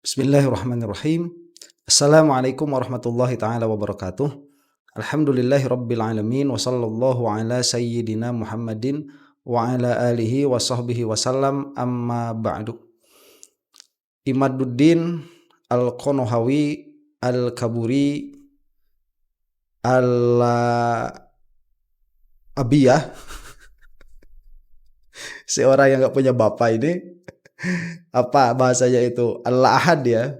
Bismillahirrahmanirrahim. Assalamualaikum warahmatullahi taala wabarakatuh. Alhamdulillahi rabbil alamin wa sallallahu ala sayyidina Muhammadin wa ala alihi wa sahbihi wasallam, amma ba'du. Imaduddin Al-Qonohawi Al-Kaburi Al-Abiyah, seorang yang gak punya bapak ini, apa bahasanya itu, Al-Ahad ya,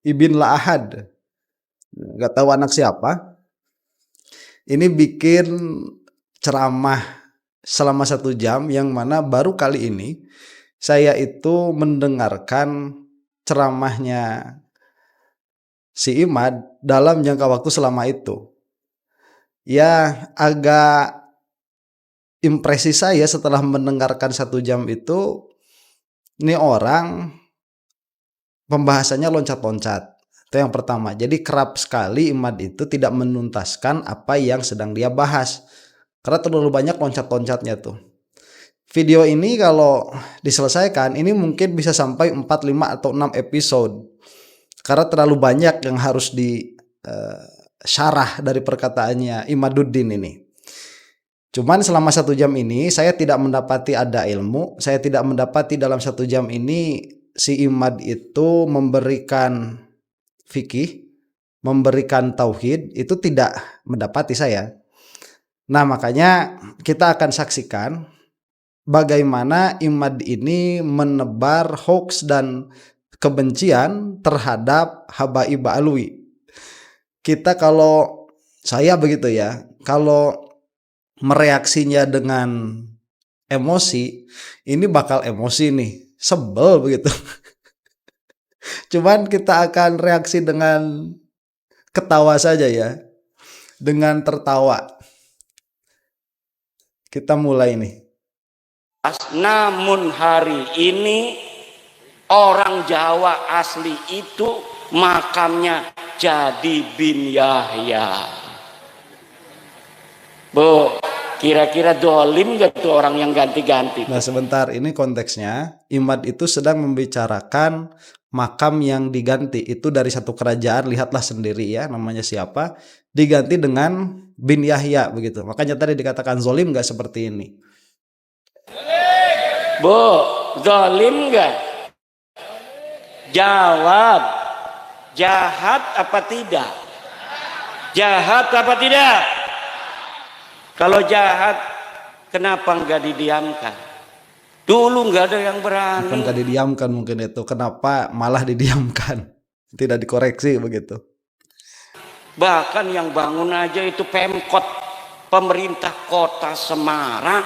Ibn La'ahad, gak tahu anak siapa. Ini bikin ceramah selama 1 jam, yang mana baru kali ini saya itu mendengarkan ceramahnya si Imad dalam jangka waktu selama itu. Ya, agak impresi saya setelah mendengarkan 1 jam itu, ini orang pembahasannya loncat-loncat. Itu yang pertama. Jadi kerap sekali Imad itu tidak menuntaskan apa yang sedang dia bahas, karena terlalu banyak loncat-loncatnya tuh. Video ini kalau diselesaikan, ini mungkin bisa sampai 4, 5, atau 6 episode. Karena terlalu banyak yang harus syarah dari perkataannya Imaduddin ini. Cuman selama 1 jam ini saya tidak mendapati ada ilmu. Saya tidak mendapati dalam 1 jam ini si Imad itu memberikan fikih, memberikan tauhid. Itu tidak mendapati saya. Nah, makanya kita akan saksikan bagaimana Imad ini menebar hoax dan kebencian terhadap Habaib Alwi. Kita, kalau saya begitu ya, kalau mereaksinya dengan emosi, ini bakal emosi nih, sebel begitu. Cuman kita akan reaksi dengan ketawa saja ya, dengan tertawa. Kita mulai nih. Namun hari ini orang Jawa asli itu makamnya jadi bin Yahya. Bu, kira-kira dolim gak tuh orang yang ganti-ganti? Nah, sebentar, ini konteksnya Imad itu sedang membicarakan makam yang diganti. Itu dari satu kerajaan, lihatlah sendiri ya, namanya siapa, diganti dengan bin Yahya begitu. Makanya tadi dikatakan zolim gak seperti ini. Bu, zolim gak? Jawab, jahat apa tidak? Jahat apa tidak? Kalau jahat, kenapa nggak didiamkan? Dulu nggak ada yang berani. Bukan nggak didiamkan mungkin itu, kenapa malah didiamkan? Tidak dikoreksi begitu. Bahkan yang bangun aja itu Pemkot, pemerintah kota Semarang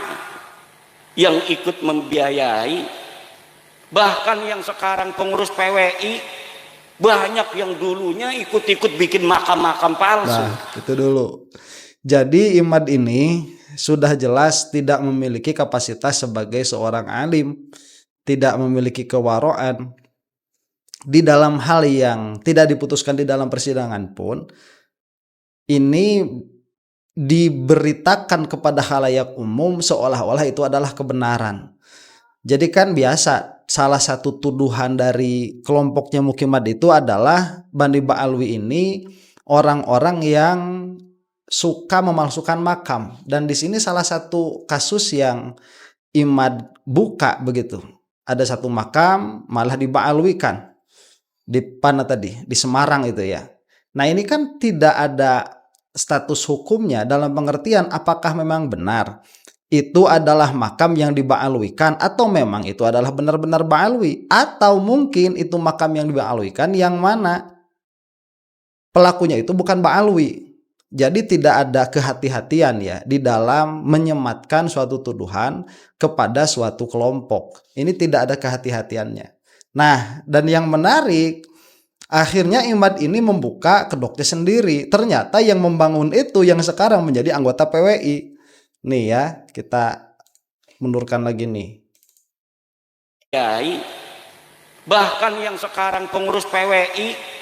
yang ikut membiayai. Bahkan yang sekarang pengurus PWI, banyak yang dulunya ikut-ikut bikin makam-makam palsu. Nah, itu dulu. Jadi Imad ini sudah jelas tidak memiliki kapasitas sebagai seorang alim, tidak memiliki kewaraan. Di dalam hal yang tidak diputuskan di dalam persidangan pun, ini diberitakan kepada khalayak umum seolah-olah itu adalah kebenaran. Jadi kan biasa, salah satu tuduhan dari kelompoknya Mukimad itu adalah Bani Ba'alwi ini orang-orang yang suka memalsukan makam, dan di sini salah satu kasus yang Imad buka begitu. Ada satu makam malah diba'alwikan di mana tadi, di Semarang itu ya. Nah, ini kan tidak ada status hukumnya dalam pengertian apakah memang benar itu adalah makam yang diba'alwikan, atau memang itu adalah benar-benar ba'alwi, atau mungkin itu makam yang diba'alwikan yang mana pelakunya itu bukan ba'alwi. Jadi tidak ada kehati-hatian ya di dalam menyematkan suatu tuduhan kepada suatu kelompok. Ini tidak ada kehati-hatiannya. Nah, dan yang menarik, akhirnya Imad ini membuka kedoknya sendiri. Ternyata yang membangun itu yang sekarang menjadi anggota PWI. Nih ya, kita mundurkan lagi nih. Bahkan yang sekarang pengurus PWI,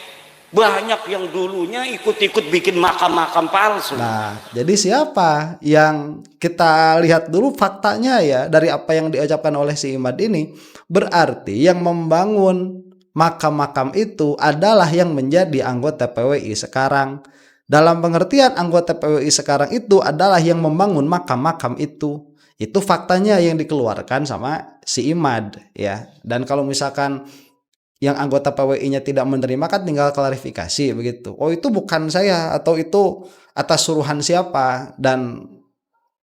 banyak yang dulunya ikut-ikut bikin makam-makam palsu. Nah, jadi siapa yang kita lihat dulu faktanya ya dari apa yang diucapkan oleh si Imad ini, berarti yang membangun makam-makam itu adalah yang menjadi anggota PWI sekarang. Dalam pengertian anggota PWI sekarang itu adalah yang membangun makam-makam itu. Itu faktanya yang dikeluarkan sama si Imad ya. Dan kalau misalkan yang anggota PWI-nya tidak menerima kan tinggal klarifikasi begitu. Oh itu bukan saya atau itu atas suruhan siapa, dan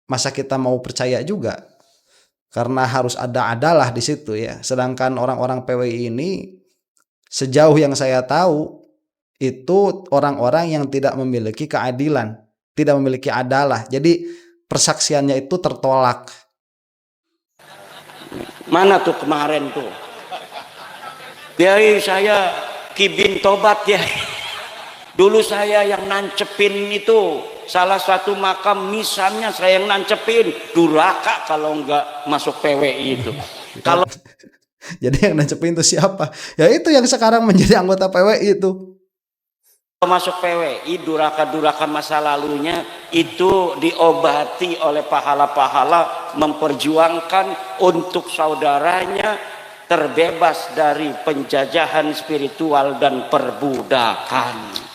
masa kita mau percaya juga? Karena harus ada adalah di situ ya. Sedangkan orang-orang PWI ini sejauh yang saya tahu itu orang-orang yang tidak memiliki keadilan, tidak memiliki adalah. Jadi persaksiannya itu tertolak. Mana tuh kemarin tuh? Kiai saya Kibin Tobat ya. Dulu saya yang nancepin itu salah satu makam, misalnya saya yang nancepin, durhaka kalau enggak masuk PWI itu. Kalau jadi yang nancepin itu siapa? Ya itu yang sekarang menjadi anggota PWI itu. masuk PWI, durhaka-durhaka masa lalunya itu diobati oleh pahala-pahala memperjuangkan untuk saudaranya terbebas dari penjajahan spiritual dan perbudakan.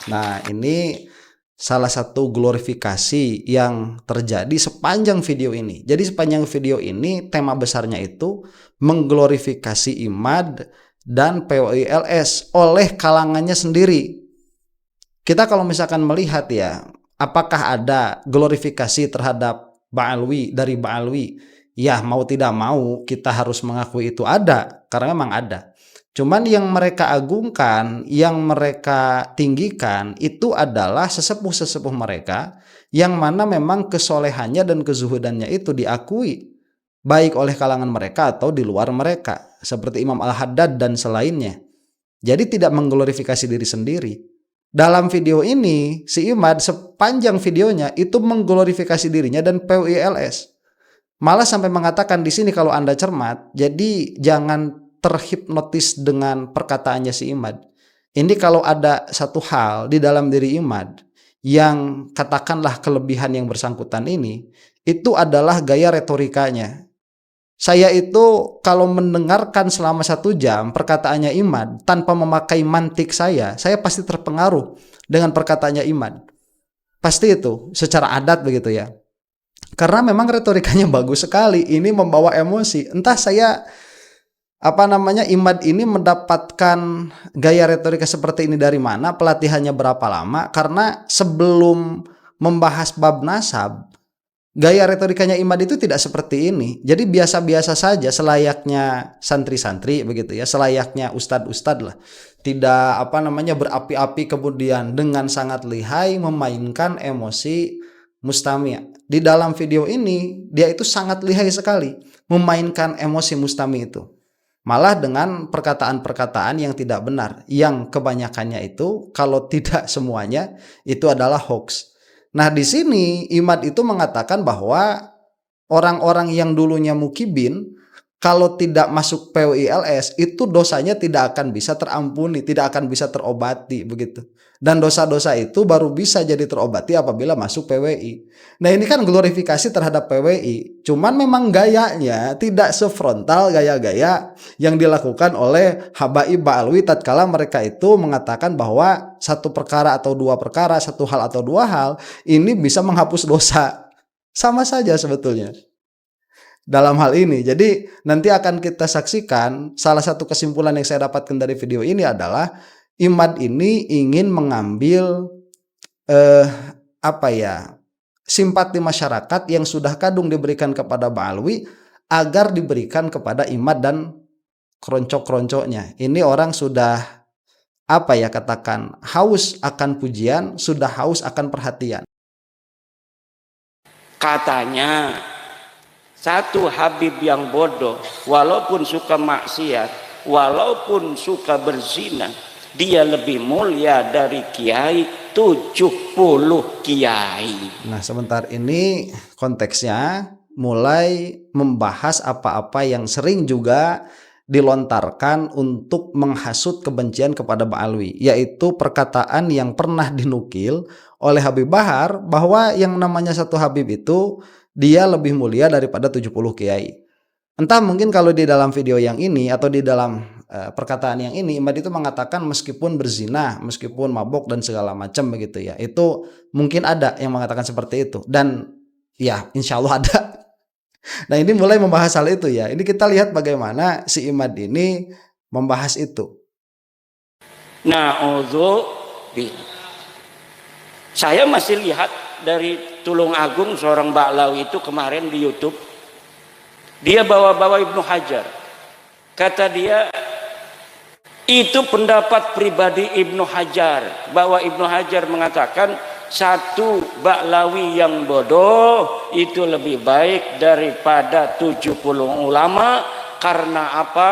Nah, ini salah satu glorifikasi yang terjadi sepanjang video ini. Jadi sepanjang video ini tema besarnya itu mengglorifikasi Imad dan PWI-LS oleh kalangannya sendiri. Kita kalau misalkan melihat ya, apakah ada glorifikasi terhadap Ba'alwi dari Ba'alwi? Ya mau tidak mau kita harus mengakui itu ada, karena memang ada. Cuman yang mereka agungkan, yang mereka tinggikan itu adalah sesepuh-sesepuh mereka yang mana memang kesolehannya dan kezuhudannya itu diakui baik oleh kalangan mereka atau di luar mereka, seperti Imam Al-Haddad dan selainnya. Jadi tidak mengglorifikasi diri sendiri. Dalam video ini si Imad sepanjang videonya itu mengglorifikasi dirinya dan PWI-LS. Malah sampai mengatakan di sini kalau Anda cermat, jadi jangan terhipnotis dengan perkataannya si Imad. Ini kalau ada satu hal di dalam diri Imad yang katakanlah kelebihan yang bersangkutan ini, itu adalah gaya retorikanya. Saya itu kalau mendengarkan selama 1 jam perkataannya Imad tanpa memakai mantik saya pasti terpengaruh dengan perkataannya Imad. Pasti itu secara adat begitu ya. Karena memang retorikanya bagus sekali, ini membawa emosi. Entah saya Imad ini mendapatkan gaya retorika seperti ini dari mana, pelatihannya berapa lama? Karena sebelum membahas bab nasab, gaya retorikanya Imad itu tidak seperti ini. Jadi biasa-biasa saja, selayaknya santri-santri begitu ya, selayaknya ustadz-ustadz lah. Tidak berapi-api kemudian dengan sangat lihai memainkan emosi mustami'. Di dalam video ini dia itu sangat lihai sekali memainkan emosi mustami' itu. Malah dengan perkataan-perkataan yang tidak benar, yang kebanyakannya itu kalau tidak semuanya itu adalah hoax. Nah, di sini Imad itu mengatakan bahwa orang-orang yang dulunya mukibin kalau tidak masuk PWI-LS itu dosanya tidak akan bisa terampuni, tidak akan bisa terobati begitu. Dan dosa-dosa itu baru bisa jadi terobati apabila masuk PWI. Nah, ini kan glorifikasi terhadap PWI. Cuman memang gayanya tidak sefrontal gaya-gaya yang dilakukan oleh Habaib Ba'alwi tatkala mereka itu mengatakan bahwa satu perkara atau dua perkara, satu hal atau dua hal ini bisa menghapus dosa. Sama saja sebetulnya dalam hal ini. Jadi nanti akan kita saksikan salah satu kesimpulan yang saya dapatkan dari video ini adalah Imad ini ingin mengambil simpati masyarakat yang sudah kadung diberikan kepada Ba'alwi agar diberikan kepada Imad dan keroncok-keroncoknya. Ini orang sudah haus akan pujian, sudah haus akan perhatian. Katanya satu Habib yang bodoh, walaupun suka maksiat, walaupun suka berzina, dia lebih mulia dari kiai 70 kiai. Nah, sebentar ini konteksnya mulai membahas apa-apa yang sering juga dilontarkan untuk menghasut kebencian kepada Ba'alwi, yaitu perkataan yang pernah dinukil oleh Habib Bahar bahwa yang namanya satu Habib itu dia lebih mulia daripada 70 kiai. Entah mungkin kalau di dalam video yang ini atau di dalam perkataan yang ini, Imad itu mengatakan meskipun berzina, meskipun mabuk dan segala macam begitu ya. Itu mungkin ada yang mengatakan seperti itu, dan ya insya Allah ada. Nah ini mulai membahas hal itu ya. Ini kita lihat bagaimana si Imad ini membahas itu. Saya masih lihat dari Tulung Agung seorang Ba'lawi itu kemarin di YouTube. Dia bawa-bawa Ibnu Hajar. Kata dia, itu pendapat pribadi Ibnu Hajar, bahwa Ibnu Hajar mengatakan satu Ba'lawi yang bodoh itu lebih baik daripada 70 ulama. Karena apa?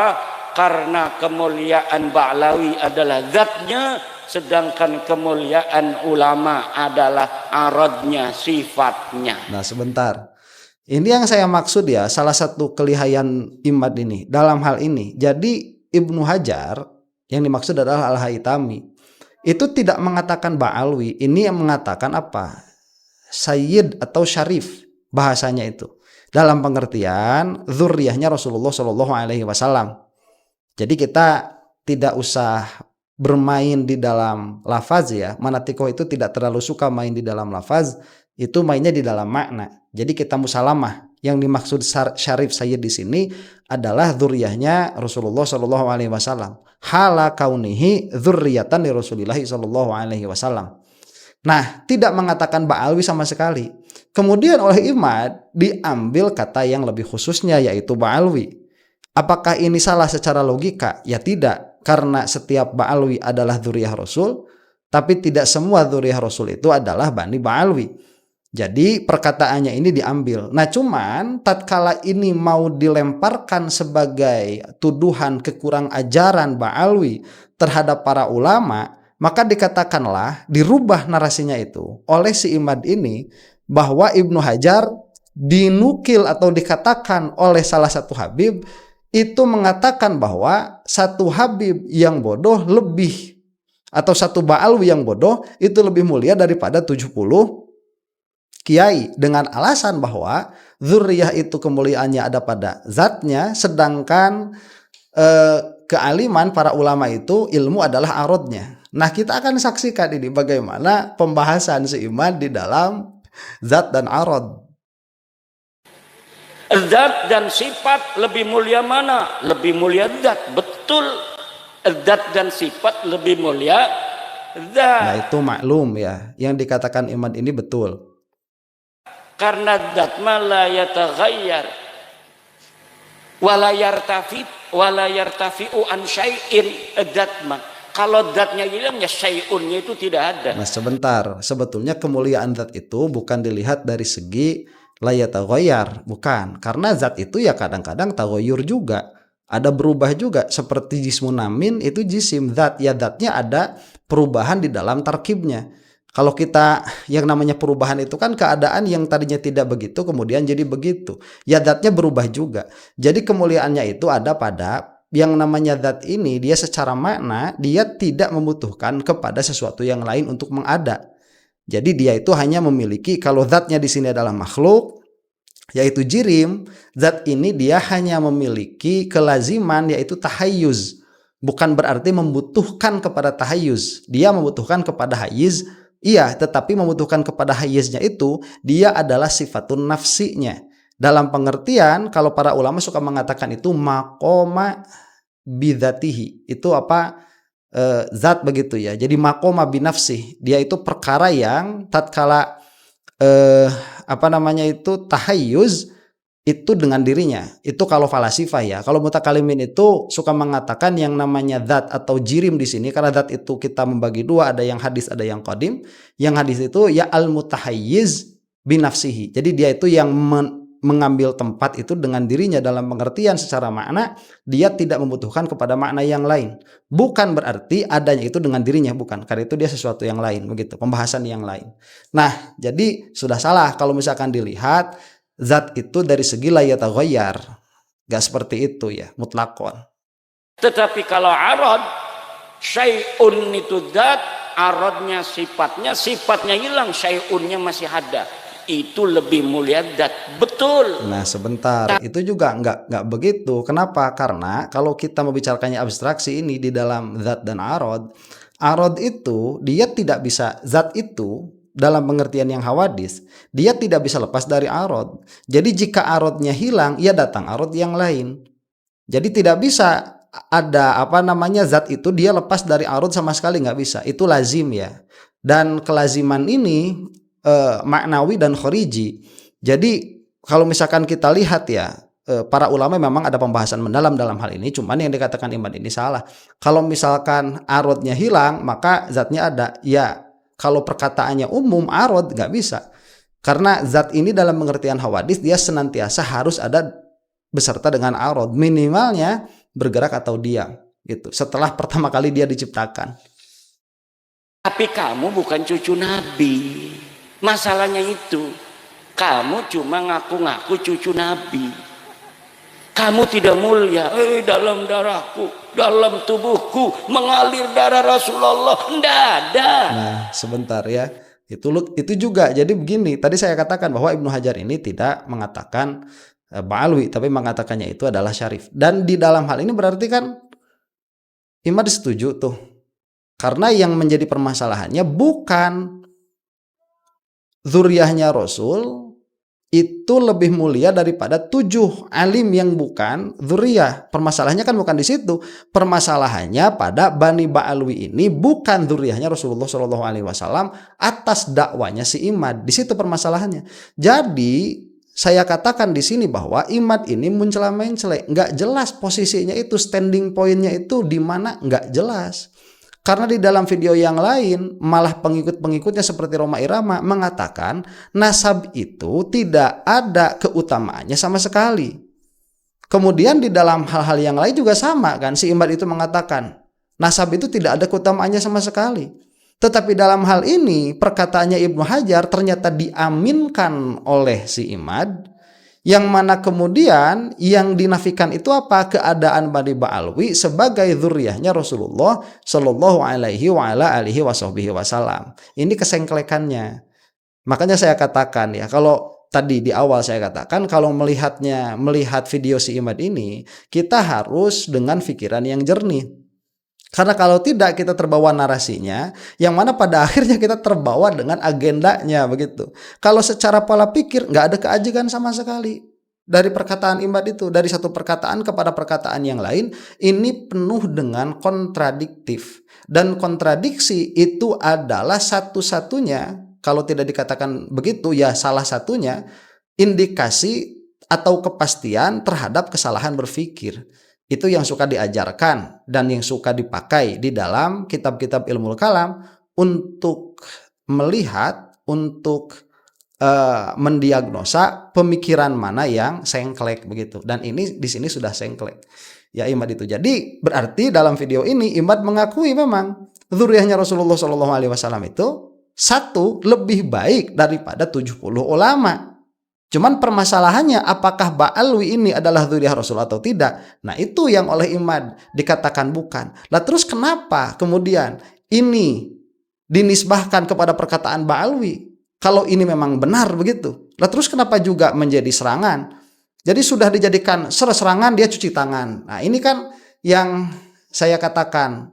Karena kemuliaan Ba'lawi adalah zatnya, sedangkan kemuliaan ulama adalah aradnya, sifatnya. Nah sebentar, ini yang saya maksud ya, salah satu kelihayan Imad ini dalam hal ini. Jadi Ibnu Hajar yang dimaksud adalah Al-Haytami itu tidak mengatakan Ba'alwi, ini yang mengatakan apa? Sayyid atau Syarif, bahasanya itu dalam pengertian dzurriyyahnya Rasulullah Shallallahu Alaihi Wasallam. Jadi kita tidak usah bermain di dalam lafaz ya. Manatikoh itu tidak terlalu suka main di dalam lafaz, itu mainnya di dalam makna. Jadi kita musalamah. Yang dimaksud Syarif Sayyid di sini adalah dzurriyyahnya Rasulullah Shallallahu Alaihi Wasallam. Hala kaunihi dzurriyyatan li Rasulillah Shallallahu Alaihi Wasallam. Nah, tidak mengatakan Ba'alwi sama sekali. Kemudian oleh Imad diambil kata yang lebih khususnya yaitu Ba'alwi. Apakah ini salah secara logika? Ya tidak, karena setiap Ba'alwi adalah dzurriyyah Rasul, tapi tidak semua dzurriyyah Rasul itu adalah Bani Ba'alwi. Jadi perkataannya ini diambil. Nah cuman tatkala ini mau dilemparkan sebagai tuduhan kekurang ajaran Ba'alwi terhadap para ulama, maka dikatakanlah, dirubah narasinya itu oleh si Imad ini, bahwa Ibnu Hajar dinukil atau dikatakan oleh salah satu Habib itu mengatakan bahwa satu Habib yang bodoh lebih, atau satu Ba'alwi yang bodoh itu lebih mulia daripada 70 kiai, dengan alasan bahwa dzurriyyah itu kemuliaannya ada pada zatnya, sedangkan kealiman para ulama itu ilmu adalah aradnya. Nah kita akan saksikan ini bagaimana pembahasan si Imad di dalam zat dan arad. Zat dan sifat lebih mulia mana? Lebih mulia zat, betul. Zat dan sifat lebih mulia zat. Nah itu maklum ya, yang dikatakan Imad ini betul. Karena zat ma la yataghayyar wala yartafi'u an syai'in. Zat ma, kalau zatnya hilang ya syai'unnya itu tidak ada. Nah sebentar, sebetulnya kemuliaan zat itu bukan dilihat dari segi la yataghayyar, bukan, karena zat itu ya kadang-kadang taghayyur juga, ada berubah juga, seperti jismun namin itu jisim, zat ya zatnya ada perubahan di dalam tarkibnya. Kalau kita yang namanya perubahan itu kan keadaan yang tadinya tidak begitu kemudian jadi begitu. Ya zatnya berubah juga. Jadi kemuliaannya itu ada pada yang namanya zat ini, dia secara makna dia tidak membutuhkan kepada sesuatu yang lain untuk mengada. Jadi dia itu hanya memiliki, kalau zatnya di sini adalah makhluk yaitu jirim, zat ini dia hanya memiliki kelaziman yaitu tahayyuz. Bukan berarti membutuhkan kepada tahayyuz. Dia membutuhkan kepada hayyiz. Iya, tetapi membutuhkan kepada hayyiznya itu dia adalah sifatun nafsinya. Dalam pengertian kalau para ulama suka mengatakan itu maqoma bidzatihi. Itu apa? Zat begitu ya. Jadi maqoma binafsih. Dia itu perkara yang tatkala tahayyuz itu dengan dirinya. Itu kalau falasifah ya. Kalau mutakalimin itu suka mengatakan yang namanya zat atau jirim di sini, karena zat itu kita membagi dua, ada yang hadis, ada yang qadim. Yang hadis itu ya al-mutahayyiz binafsihi. Jadi dia itu yang mengambil tempat itu dengan dirinya, dalam pengertian secara makna dia tidak membutuhkan kepada makna yang lain. Bukan berarti adanya itu dengan dirinya, bukan. Karena itu dia sesuatu yang lain, begitu. Pembahasan yang lain. Nah, jadi sudah salah kalau misalkan dilihat zat itu dari segi la yataghayyar. Gak seperti itu ya, mutlaqon. Tetapi kalau arad, syai'un itu zat, aradnya sifatnya hilang, syai'unnya masih ada. itu lebih mulia zat. Betul. Nah, sebentar, itu juga nggak begitu. Kenapa? Karena kalau kita membicarakannya abstraksi ini di dalam zat dan arod itu dia tidak bisa, zat itu dalam pengertian yang hawadis, dia tidak bisa lepas dari arod. Jadi jika arodnya hilang, ia datang arod yang lain. Jadi tidak bisa ada zat itu dia lepas dari arod sama sekali, nggak bisa. Itu lazim ya. Dan kelaziman ini maknawi dan khoriji. Jadi kalau misalkan kita lihat ya, para ulama memang ada pembahasan mendalam dalam hal ini, cuman yang dikatakan Imad ini salah. Kalau misalkan arodnya hilang, maka zatnya ada. Ya, kalau perkataannya umum, arod nggak bisa. Karena zat ini dalam pengertian hawadis, dia senantiasa harus ada beserta dengan arod. Minimalnya bergerak atau diam. Gitu. Setelah pertama kali dia diciptakan. Tapi kamu bukan cucu Nabi. Masalahnya itu. Kamu cuma ngaku-ngaku cucu Nabi. Kamu tidak mulia. Dalam darahku, dalam tubuhku mengalir darah Rasulullah. Nggak ada. Nah, sebentar ya. Itu juga. Jadi begini, tadi saya katakan bahwa Ibnu Hajar ini tidak mengatakan Ba'alwi, tapi mengatakannya itu adalah syarif. Dan di dalam hal ini berarti kan Imad setuju tuh. Karena yang menjadi permasalahannya bukan zuriyahnya Rasul itu lebih mulia daripada 7 alim yang bukan zuriyah. Permasalahannya kan bukan di situ. Permasalahannya pada Bani Ba'alwi ini bukan zuriyahnya Rasulullah Shallallahu Alaihi Wasallam atas dakwanya si Imad. Di situ permasalahannya. Jadi saya katakan di sini bahwa Imad ini mencela-mencela, nggak jelas posisinya itu, standing pointnya itu di mana, nggak jelas. Karena di dalam video yang lain malah pengikut-pengikutnya seperti Roma Irama mengatakan nasab itu tidak ada keutamaannya sama sekali. Kemudian di dalam hal-hal yang lain juga sama kan, si Imad itu mengatakan nasab itu tidak ada keutamaannya sama sekali. Tetapi dalam hal ini perkataannya Ibnu Hajar ternyata diaminkan oleh si Imad, yang mana kemudian yang dinafikan itu apa? Keadaan Bani Ba'alwi sebagai zuriyahnya Rasulullah Shallallahu Alaihi Wasallam. Ini kesengklekannya. Makanya saya katakan ya, kalau tadi di awal saya katakan kalau melihat video si Imad ini, kita harus dengan pikiran yang jernih. Karena kalau tidak kita terbawa narasinya, yang mana pada akhirnya kita terbawa dengan agendanya begitu. Kalau secara pola pikir nggak ada keajiban sama sekali dari perkataan Imad itu, dari satu perkataan kepada perkataan yang lain, ini penuh dengan kontradiktif. Dan kontradiksi itu adalah satu-satunya, kalau tidak dikatakan begitu ya salah satunya, indikasi atau kepastian terhadap kesalahan berpikir. Itu yang suka diajarkan dan yang suka dipakai di dalam kitab-kitab ilmu kalam untuk melihat, untuk mendiagnosa pemikiran mana yang sengklek begitu. Dan ini di sini sudah sengklek. Ya Imad itu. Jadi berarti dalam video ini Imad mengakui memang zuriyahnya Rasulullah SAW itu satu lebih baik daripada 70 ulama. Cuman permasalahannya apakah Ba'alwi ini adalah zuriyah Rasul atau tidak? Nah itu yang oleh Imad dikatakan bukan. Lah terus kenapa kemudian ini dinisbahkan kepada perkataan Ba'alwi? Kalau ini memang benar begitu. Lah terus kenapa juga menjadi serangan? Jadi sudah dijadikan serangan dia cuci tangan. Nah ini kan yang saya katakan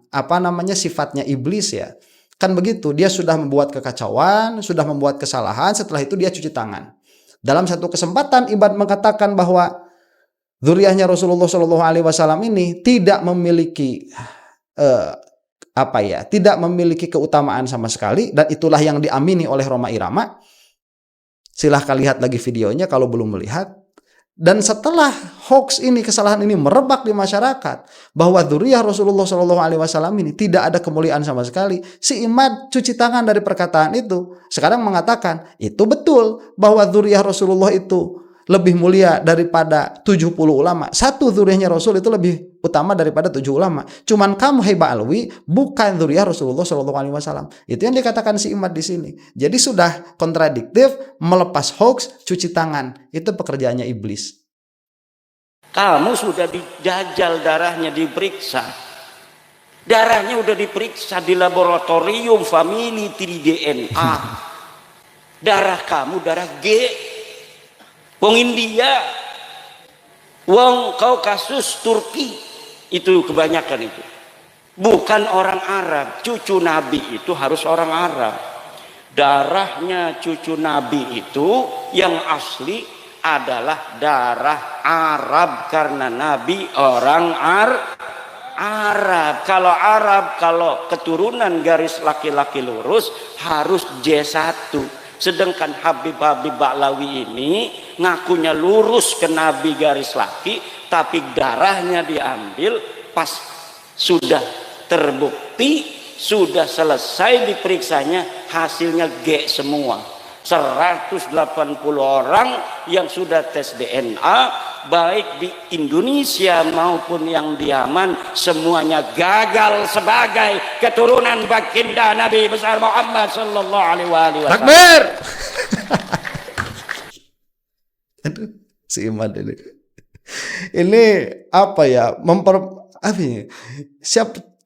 sifatnya iblis ya. Kan begitu, dia sudah membuat kekacauan, sudah membuat kesalahan, setelah itu dia cuci tangan. Dalam satu kesempatan Imad mengatakan bahwa zuriyahnya Rasulullah Shallallahu Alaihi Wasallam ini tidak memiliki tidak memiliki keutamaan sama sekali, dan itulah yang diamini oleh Roma Irama. Silahkan lihat lagi videonya kalau belum melihat. Dan setelah hoax ini, kesalahan ini merebak di masyarakat bahwa zuriyah Rasulullah Shallallahu Alaihi Wasallam ini tidak ada kemuliaan sama sekali, si Imad cuci tangan dari perkataan itu. Sekarang mengatakan itu betul bahwa zuriyah Rasulullah itu lebih mulia daripada 70 ulama. Satu zuriyahnya Rasul itu lebih utama daripada 7 ulama. Cuman kamu hai Ba'alwi bukan zuriyah Rasulullah Shallallahu Alaihi Wasallam. Itu yang dikatakan si Imad di sini. Jadi sudah kontradiktif, melepas hoax, cuci tangan. Itu pekerjaannya iblis. Kamu sudah dijajal darahnya, diperiksa. Darahnya udah diperiksa di laboratorium family 3 DNA. Darah kamu darah G. Wong India, wong Kaukasus, Turki, itu kebanyakan itu. Bukan orang Arab. Cucu Nabi itu harus orang Arab. Darahnya cucu Nabi itu yang asli adalah darah Arab karena Nabi orang Arab. Kalau Arab, kalau keturunan garis laki-laki lurus harus J1. Sedangkan Habib-Habib Ba'lawi ini ngakunya lurus ke Nabi garis laki, tapi darahnya diambil pas sudah terbukti, sudah selesai diperiksanya, hasilnya G semua. 180 orang yang sudah tes DNA, baik di Indonesia maupun yang di Yaman, semuanya gagal sebagai keturunan baginda Nabi besar Muhammad sallallahu alaihi wasallam. Takbir. Aduh, si Imad ini apa ya,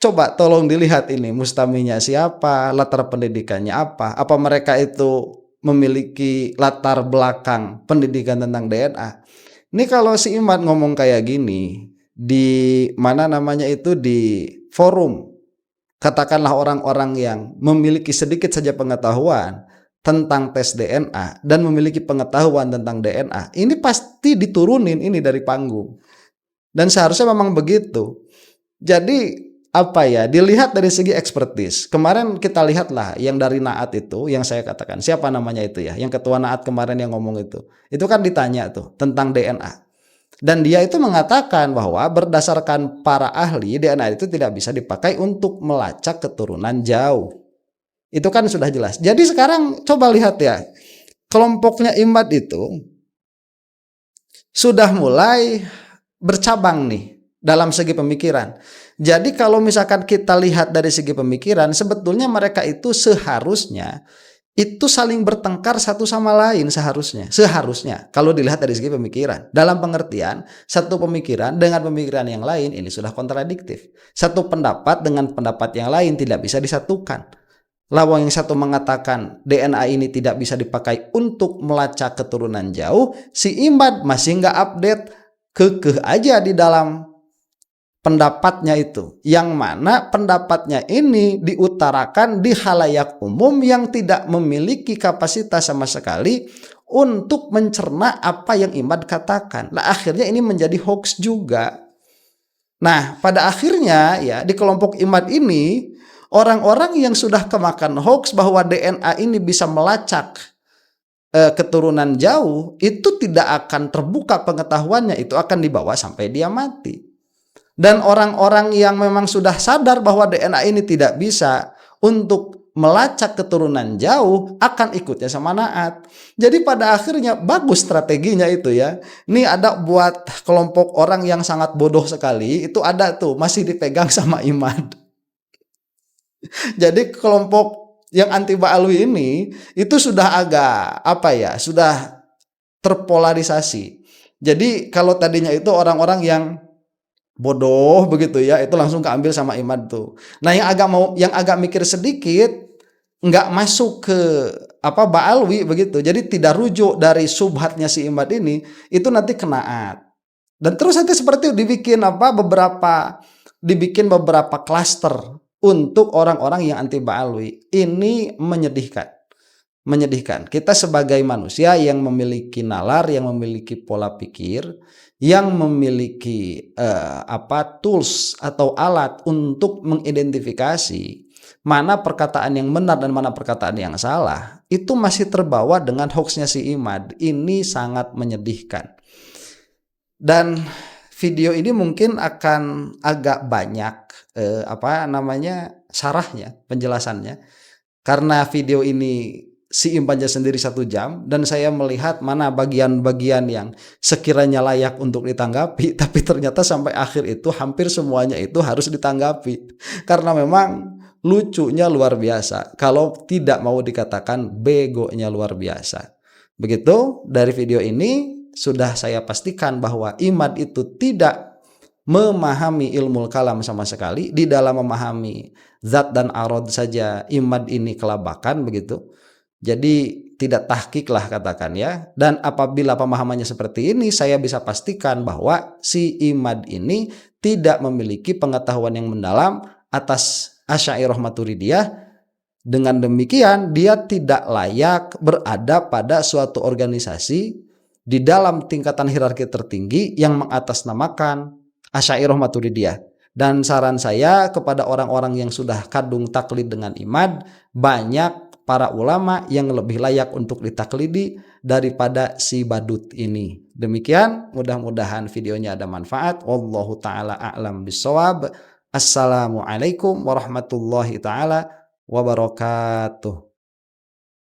coba tolong dilihat ini mustaminya siapa, latar pendidikannya apa mereka itu memiliki latar belakang pendidikan tentang DNA. Ini kalau si Imad ngomong kayak gini di mana namanya itu, di forum, katakanlah orang-orang yang memiliki sedikit saja pengetahuan tentang tes DNA dan memiliki pengetahuan tentang DNA, ini pasti diturunin ini dari panggung. Dan seharusnya memang begitu. Jadi apa ya, dilihat dari segi ekspertis. Kemarin kita lihatlah yang dari Naat itu, yang saya katakan, siapa namanya itu ya, yang ketua Naat kemarin yang ngomong itu kan ditanya tuh tentang DNA, dan dia itu mengatakan bahwa berdasarkan para ahli, DNA itu tidak bisa dipakai untuk melacak keturunan jauh. Itu kan sudah jelas. Jadi sekarang coba lihat ya, kelompoknya Imad itu sudah mulai bercabang nih dalam segi pemikiran. Jadi kalau misalkan kita lihat dari segi pemikiran, sebetulnya mereka itu seharusnya itu saling bertengkar satu sama lain, seharusnya kalau dilihat dari segi pemikiran. Dalam pengertian, satu pemikiran dengan pemikiran yang lain ini sudah kontradiktif. Satu pendapat dengan pendapat yang lain tidak bisa disatukan. Lawang yang satu mengatakan DNA ini tidak bisa dipakai untuk melacak keturunan jauh, si Imad masih nggak update, kekeh aja di dalam pendapatnya itu, yang mana pendapatnya ini diutarakan di khalayak umum yang tidak memiliki kapasitas sama sekali untuk mencerna apa yang Imad katakan. Nah, akhirnya ini menjadi hoax juga. Nah, pada akhirnya ya di kelompok Imad ini, orang-orang yang sudah kemakan hoax bahwa DNA ini bisa melacak keturunan jauh, itu tidak akan terbuka pengetahuannya, itu akan dibawa sampai dia mati. Dan orang-orang yang memang sudah sadar bahwa DNA ini tidak bisa untuk melacak keturunan jauh akan ikutnya sama Naat. Jadi pada akhirnya bagus strateginya itu ya. Ini ada buat kelompok orang yang sangat bodoh sekali, itu ada tuh masih dipegang sama Imad. Jadi kelompok yang anti Ba'alwi ini itu sudah agak sudah terpolarisasi. Jadi kalau tadinya itu orang-orang yang bodoh begitu ya, itu langsung keambil sama Imad tuh. Nah, yang agak mikir sedikit nggak masuk ke Ba'alwi begitu. Jadi tidak rujuk dari subhatnya si Imad ini, itu nanti ke Naat. Dan terus nanti seperti itu dibikin beberapa klaster untuk orang-orang yang anti Ba'alwi. Ini menyedihkan. Kita sebagai manusia yang memiliki nalar, yang memiliki pola pikir, yang memiliki tools atau alat untuk mengidentifikasi mana perkataan yang benar dan mana perkataan yang salah, itu masih terbawa dengan hoaxnya si Imad. Ini sangat menyedihkan. Dan video ini mungkin akan agak banyak sarahnya, penjelasannya, karena video ini si Impadnya sendiri 1 jam, dan saya melihat mana bagian-bagian yang sekiranya layak untuk ditanggapi, tapi ternyata sampai akhir itu hampir semuanya itu harus ditanggapi karena memang lucunya luar biasa, kalau tidak mau dikatakan begonya luar biasa. Begitu, dari video ini sudah saya pastikan bahwa Imad itu tidak memahami ilmu kalam sama sekali. Di dalam memahami zat dan arad saja Imad ini kelabakan begitu. Jadi tidak tahqiq lah katakan ya. Dan apabila pemahamannya seperti ini, saya bisa pastikan bahwa si Imad ini tidak memiliki pengetahuan yang mendalam atas Asy'ariyah Maturidiyah. Dengan demikian dia tidak layak berada pada suatu organisasi di dalam tingkatan hierarki tertinggi yang mengatasnamakan Asy'ariyah Maturidiyah. Dan saran saya kepada orang-orang yang sudah kadung taklid dengan Imad, banyak para ulama yang lebih layak untuk ditaklidi daripada si badut ini. Demikian, mudah-mudahan videonya ada manfaat. Wallahu taala a'lam bissawab. Assalamualaikum warahmatullahi taala wabarakatuh.